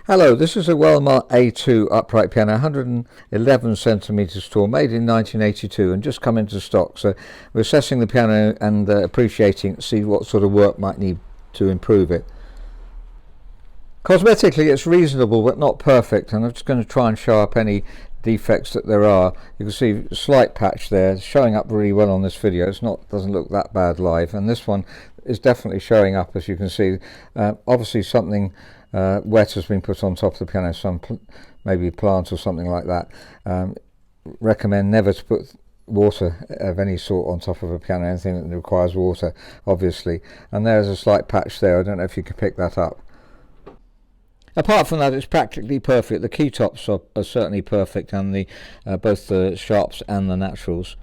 Hello, this is a Welmar A2 upright piano, 111 centimeters tall, made in 1982 and just come into stock. So we're assessing the piano and appreciating it, see what sort of work might need to improve it. Cosmetically it's reasonable but not perfect, and I'm just going to try and show up any defects that there are. You can see a slight patch there. It's showing up really well on this video. Doesn't look that bad live, and this one is definitely showing up, as you can see. Obviously something wet has been put on top of the piano, maybe plant or something like that. Recommend never to put water of any sort on top of a piano, anything that requires water, obviously. And there's a slight patch there. I don't know if you can pick that up. Apart from that, it's practically perfect. The key tops are certainly perfect, and both the sharps and the naturals.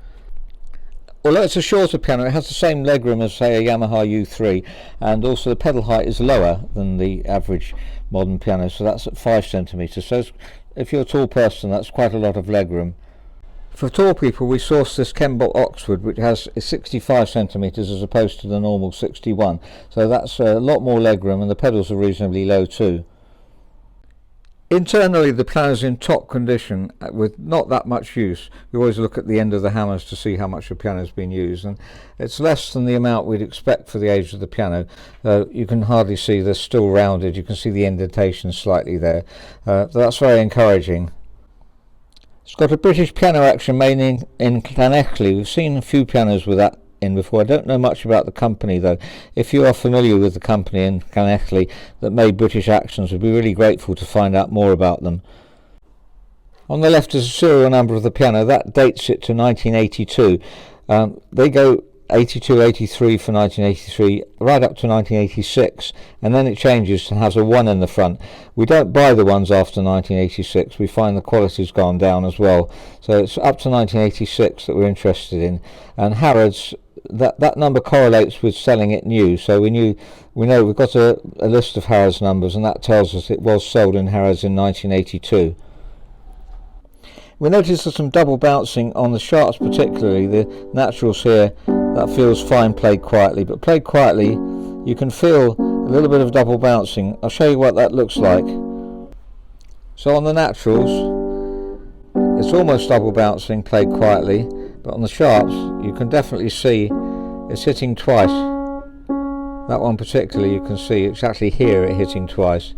Although it's a shorter piano, it has the same legroom as, say, a Yamaha U3, and also the pedal height is lower than the average modern piano, so that's at 5 centimeters. So if you're a tall person, that's quite a lot of legroom. For tall people, we sourced this Kemble Oxford, which has 65 centimeters as opposed to the normal 61. So that's a lot more legroom, and the pedals are reasonably low too. Internally, the piano is in top condition with not that much use. We always look at the end of the hammers to see how much the piano has been used, and it's less than the amount we'd expect for the age of the piano. You can hardly see they're still rounded. You can see the indentation slightly there. That's very encouraging. It's got a British piano action made in Llanelli. We've seen a few pianos with that in before. I don't know much about the company though. If you are familiar with the company in Llanelli that made British actions, we'd be really grateful to find out more about them. On the left is a serial number of the piano. That dates it to 1982. They go 82, 83 for 1983, right up to 1986, and then it changes and has a 1 in the front. We don't buy the ones after 1986. We find the quality's gone down as well. So it's up to 1986 that we're interested in. And Harrods, that number correlates with selling it new, so we know we've got a list of Harrods numbers, and that tells us it was sold in Harrods in 1982. We notice there's some double bouncing on the sharps, particularly the naturals here. That feels fine played quietly, but played quietly you can feel a little bit of double bouncing. I'll show you what that looks like. So on the naturals it's almost double bouncing played quietly, but on the sharps you can definitely see it's hitting twice. That one particularly, you can see it's actually here it hitting twice.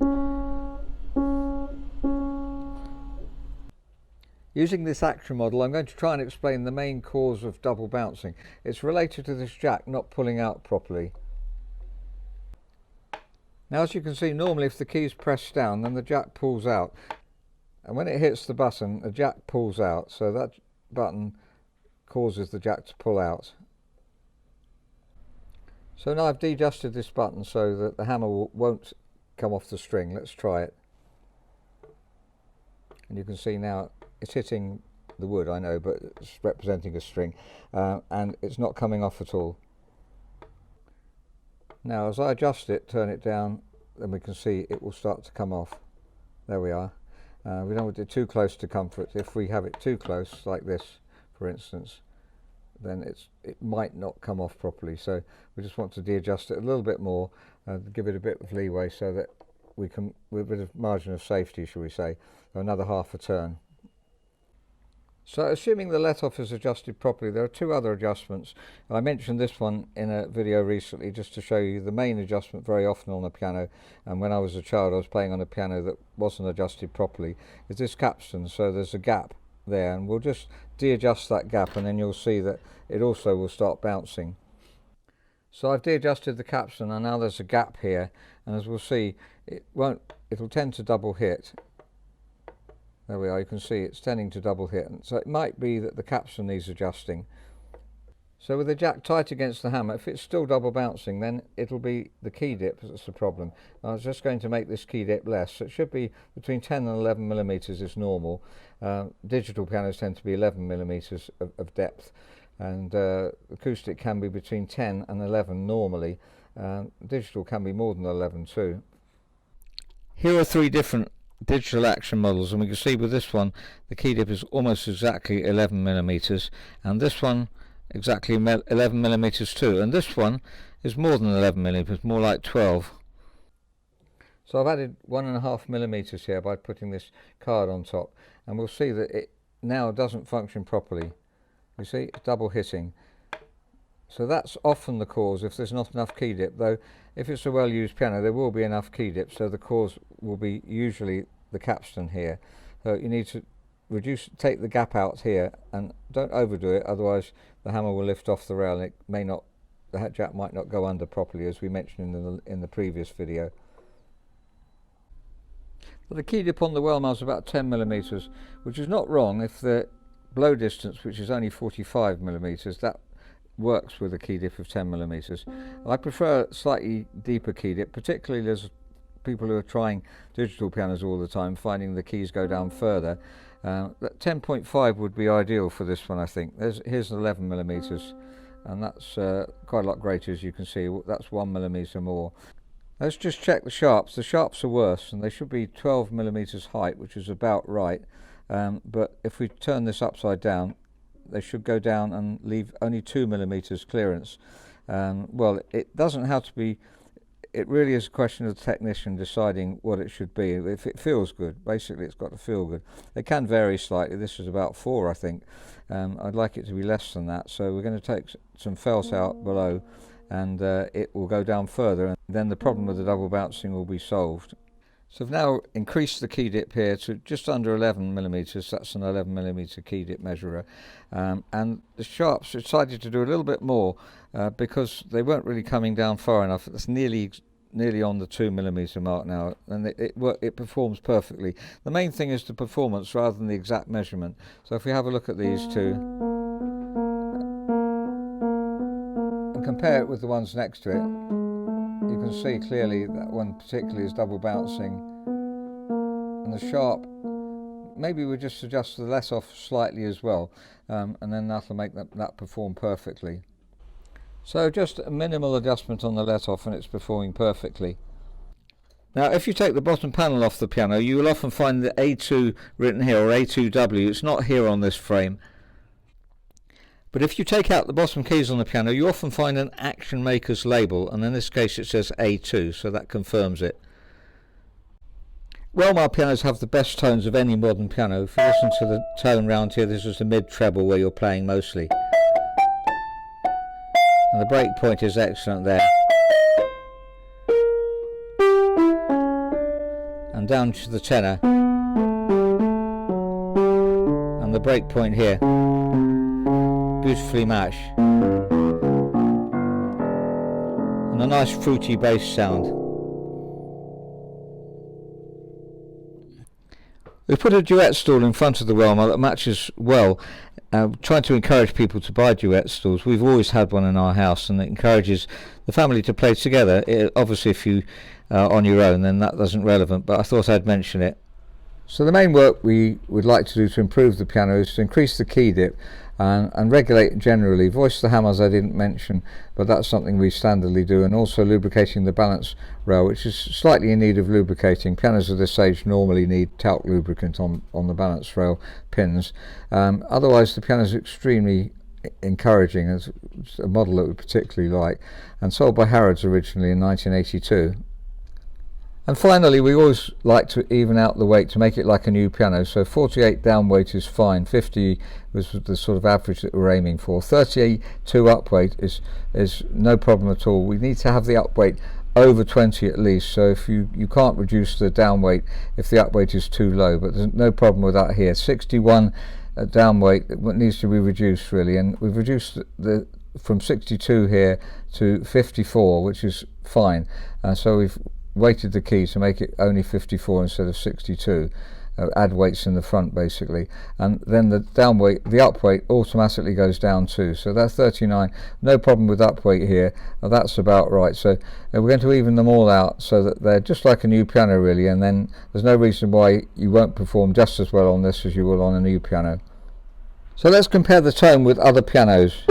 Using this action model, I'm going to try and explain the main cause of double bouncing. It's related to this jack not pulling out properly. Now, as you can see, normally if the key is pressed down, then the jack pulls out. And when it hits the button, the jack pulls out. So that button causes the jack to pull out. So now I've de-adjusted this button so that the hammer won't come off the string. Let's try it. And you can see now it's hitting the wood, I know, but it's representing a string, and it's not coming off at all. Now as I adjust it, turn it down, then we can see it will start to come off. There we are. We don't want it too close to comfort. If we have it too close, like this for instance, then it might not come off properly. So we just want to de-adjust it a little bit more, give it a bit of leeway so that we can, with a bit of margin of safety, shall we say, another half a turn. So assuming the let-off is adjusted properly, there are two other adjustments. I mentioned this one in a video recently just to show you the main adjustment very often on a piano, and when I was a child I was playing on a piano that wasn't adjusted properly, is this capstan. So there's a gap there, and we'll just de-adjust that gap, and then you'll see that it also will start bouncing. So I've de-adjusted the capstan, and now there's a gap here, and as we'll see, it'll tend to double hit. There we are, you can see it's tending to double hit, and so it might be that the capstan needs adjusting. So with the jack tight against the hammer, if it's still double bouncing, then it'll be the key dip that's the problem. I was just going to make this key dip less, so it should be between 10 and 11 millimeters is normal. Digital pianos tend to be 11 millimeters of depth, and acoustic can be between 10 and 11 normally. Digital can be more than 11 too. Here are three different digital action models, and we can see with this one the key dip is almost exactly 11 millimeters, and this one exactly 11 millimeters too, and this one is more than 11 millimeters, more like 12. So I've added 1.5 millimeters here by putting this card on top, and we'll see that it now doesn't function properly. You see, it's double hitting. So that's often the cause if there's not enough key dip, though if it's a well-used piano there will be enough key dip, so the cause will be usually the capstan here. So you need to take the gap out here, and don't overdo it, otherwise the hammer will lift off the rail and it may not, the jack might not go under properly, as we mentioned in the previous video. But the key dip on the Welmar is about 10 millimeters, which is not wrong if the blow distance, which is only 45 millimeters, that works with a key dip of 10 millimeters. I prefer a slightly deeper key dip, particularly as people who are trying digital pianos all the time, finding the keys go down further. That 10.5 would be ideal for this one, I think. Here's 11 millimeters, and that's quite a lot greater, as you can see. That's 1 millimeter more. Let's just check the sharps. The sharps are worse, and they should be 12 millimeters height, which is about right. But if we turn this upside down, they should go down and leave only 2 millimeters clearance. Well, it doesn't have to be. It really is a question of the technician deciding what it should be. If it feels good, basically it's got to feel good. It can vary slightly. This is about 4, I think. I'd like it to be less than that, so we're going to take some felt out below, and it will go down further, and then the problem with the double bouncing will be solved. So I've now increased the key dip here to just under 11 millimeters. That's an 11 millimeter key dip measurer, and the sharps decided to do a little bit more because they weren't really coming down far enough. It's nearly on the 2 millimeter mark now, and it performs perfectly. The main thing is the performance rather than the exact measurement. So if we have a look at these two and compare it with the ones next to it, you can see clearly that one particularly is double bouncing, and the sharp, maybe we just adjust the let off slightly as well, and then that'll make that perform perfectly. So just a minimal adjustment on the let off and it's performing perfectly. Now if you take the bottom panel off the piano, you will often find the A2 written here, or A2W. It's not here on this frame. But if you take out the bottom keys on the piano, you often find an Action Maker's label, and in this case it says A2, so that confirms it. Welmar pianos have the best tones of any modern piano. If you listen to the tone round here, this is the mid-treble where you're playing mostly. And the break point is excellent there. And down to the tenor. And the break point here. Beautifully matched, and a nice fruity bass sound. We put a duet stool in front of the Welmar that matches well, trying to encourage people to buy duet stools. We've always had one in our house, and it encourages the family to play together. Obviously if you are on your own, then that isn't relevant, but I thought I'd mention it. So the main work we would like to do to improve the piano is to increase the key dip and regulate generally. Voice the hammers I didn't mention, but that's something we standardly do, and also lubricating the balance rail, which is slightly in need of lubricating. Pianos of this age normally need talc lubricant on the balance rail pins. Otherwise the piano is extremely encouraging. It's a model that we particularly like, and sold by Harrods originally in 1982. And finally, we always like to even out the weight to make it like a new piano. So 48 down weight is fine, 50 was the sort of average that we're aiming for. 32 up weight is no problem at all. We need to have the up weight over 20 at least, so if you can't reduce the down weight if the up weight is too low, but there's no problem with that here. 61 down weight needs to be reduced really, and we've reduced from 62 here to 54, which is fine. So we've weighted the key to make it only 54 instead of 62. Add weights in the front basically, and then the up weight automatically goes down too. So that's 39, no problem with up weight here. That's about right. So we're going to even them all out so that they're just like a new piano really, and then there's no reason why you won't perform just as well on this as you will on a new piano. So let's compare the tone with other pianos.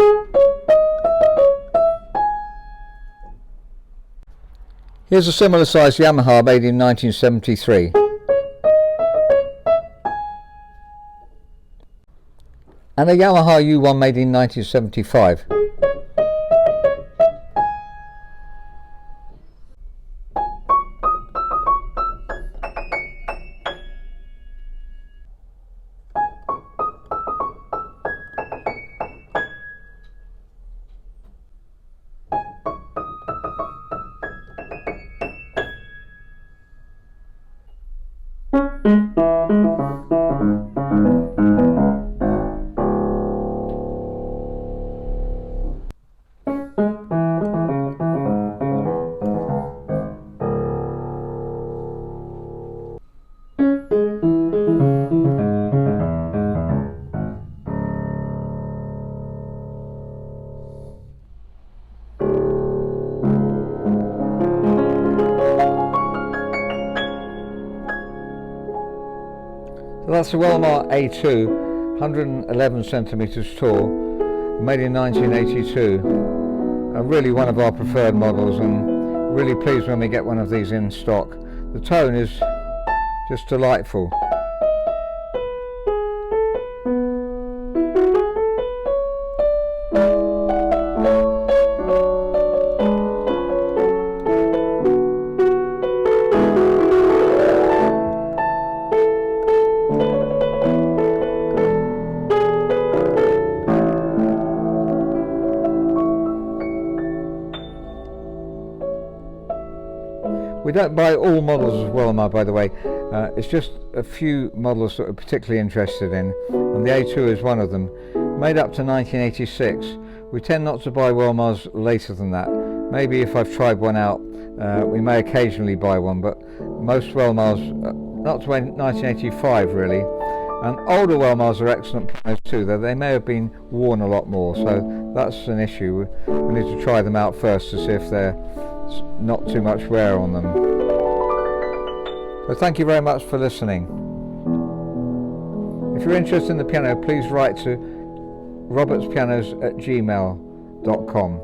Here's a similar size Yamaha made in 1973. And a Yamaha U1 made in 1975. So that's the Welmar A2, 111 centimeters tall, made in 1982. Really one of our preferred models, and really pleased when we get one of these in stock. The tone is just delightful. We don't buy all models of Welmar, by the way. It's just a few models that we're particularly interested in, and the A2 is one of them. Made up to 1986. We tend not to buy Welmars later than that. Maybe if I've tried one out, we may occasionally buy one, but most Welmars, not to 1985 really. And older Welmars are excellent pianos too, though they may have been worn a lot more, so that's an issue. We need to try them out first to see if they're not too much wear on them. So thank you very much for listening. If you're interested in the piano, please write to robertspianos@gmail.com.